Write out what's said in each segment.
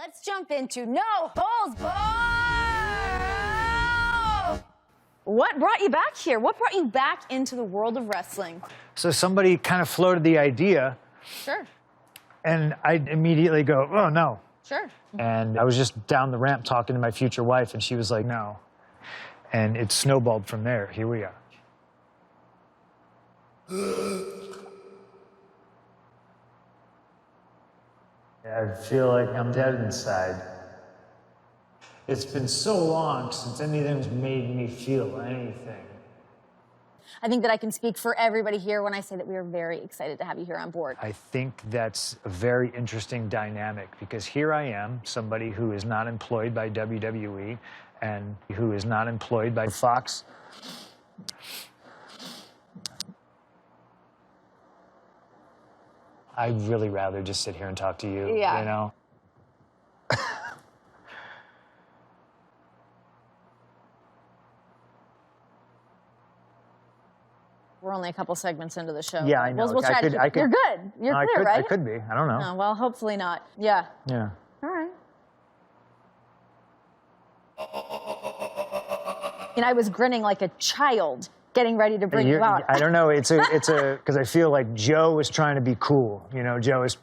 let's jump into No Holds Barred. What brought you back here? What brought you back into the world of wrestling? So somebody kind of floated the idea. Sure. And I'd immediately go, oh, no. Sure. And I was just down the ramp talking to my future wife, and she was like, no. And it snowballed from there. Here we are. I feel like I'm dead inside. It's been so long since anything's made me feel anything. I think that I can speak for everybody here when I say that we are very excited to have you here on board. I think that's a very interesting dynamic because here I am, somebody who is not employed by WWE and who is not employed by Fox. I'd really rather just sit here and talk to you, you know? We're only a couple segments into the show. Yeah, I know. We'll try to keep... You're good. You're clear, right? I could be. I don't know. No, well, hopefully not. Yeah. Yeah. All right. And I was grinning like a child, getting ready to bring you out. I don't know. It's because I feel like Joe is trying to be cool. You know, Joe is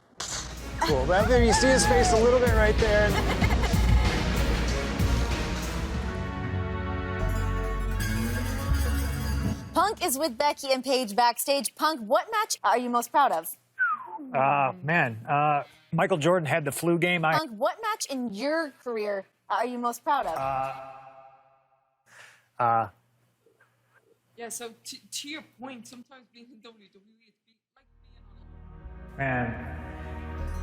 cool. But you see his face a little bit right there. Punk is with Becky and Paige backstage. Punk, what match are you most proud of? Michael Jordan had the flu game. Punk, what match in your career are you most proud of? Yeah, so to your point, sometimes being in WWE, it's like being on Man,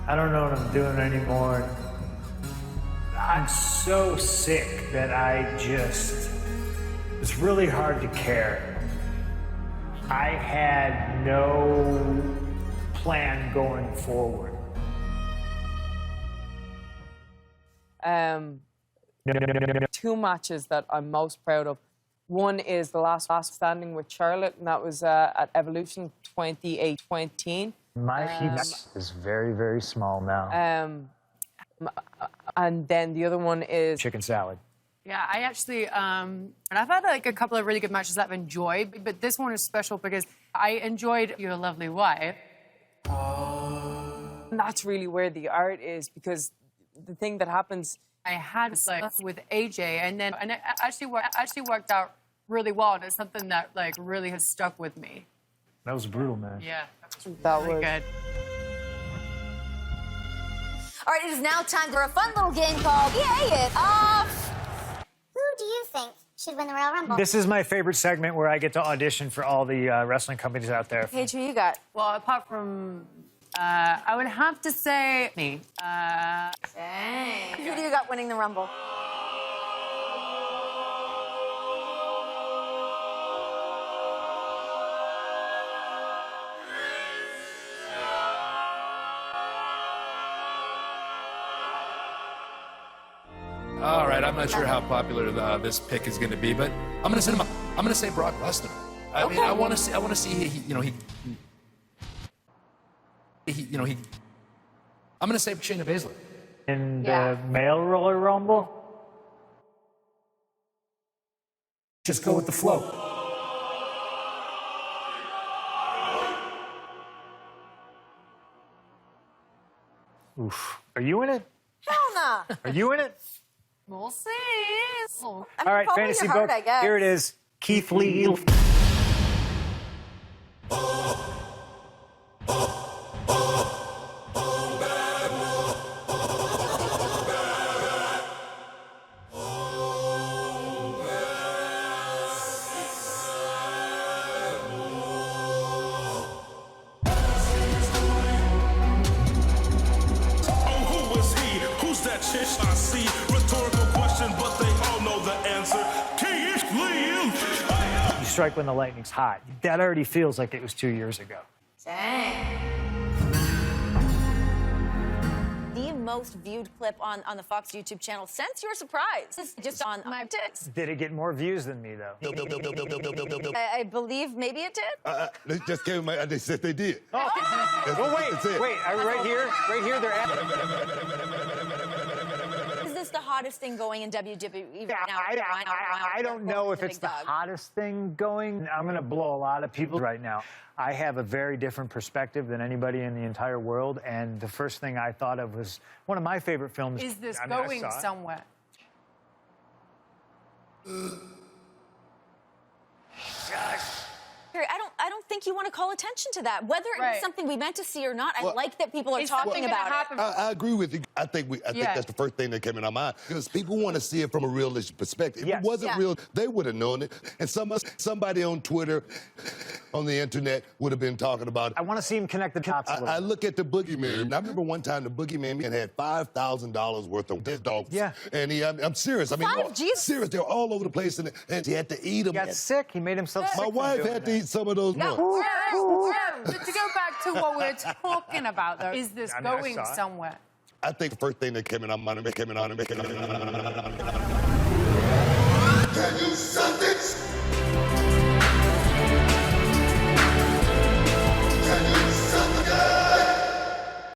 I don't know what I'm doing anymore. I'm so sick that it's really hard to care. I had no plan going forward. Two matches that I'm most proud of. One is the last standing with Charlotte, and that was at Evolution 2018. My penis is very, very small now. And then the other one is chicken salad. Yeah, I actually, and I've had like a couple of really good matches that I've enjoyed, but this one is special because I enjoyed Your Lovely Wife. And that's really where the art is, because the thing that happens, I had like with AJ, and it actually worked out really well, and it's something that like really has stuck with me. That was brutal, man. Yeah, that really was good. All right, it is now time for a fun little game called Yay It Off. Who do you think should win the Royal Rumble? This is my favorite segment where I get to audition for all the wrestling companies out there. Paige, who you got? Well, apart from, I would have to say me. Dang. Who do you got winning the Rumble? All right, I'm not sure how popular this pick is going to be, but I'm going to say Brock Lesnar. I mean, I want to see, I'm going to say Shayna Baszler. In the male Royal Rumble? Just go with the flow. Oof. Are you in it? Hell nah. Are you in it? We'll see. All right, follow fantasy your heart, book. I guess. Here it is. Keith Lee. I see rhetorical question, but they all know the answer. Keith Lee. You strike when the lightning's hot. That already feels like it was 2 years ago. Dang. The most viewed clip on the Fox YouTube channel since your surprise. Just on my tits. Did it get more views than me, though? I believe maybe it did. They just came and they said they did. Oh, well, wait, right here, they're at hottest thing going in WWE Yeah, right now? I don't know if it's the hottest thing going. I'm going to blow a lot of people right now. I have a very different perspective than anybody in the entire world, and the first thing I thought of was one of my favorite films. Is this I going saw it. somewhere? I don't think you want to call attention to that. Whether it's something we meant to see or not, I like that people are talking about it. I agree with you. I think that's the first thing that came in our mind because people want to see it from a realistic perspective. If it wasn't real, they would have known it. And somebody on Twitter, on the internet, would have been talking about it. I want to see him connect the dots. I look at the Boogeyman. And I remember one time the Boogeyman had $5,000 worth of dead dogs. Yeah. And I'm serious. I mean, serious. They're all over the place, and he had to eat them. He got sick. He made himself sick. My wife had to eat some of those ones. To go back to what we're talking about, though, is this going somewhere? I think the first thing that came in our mind,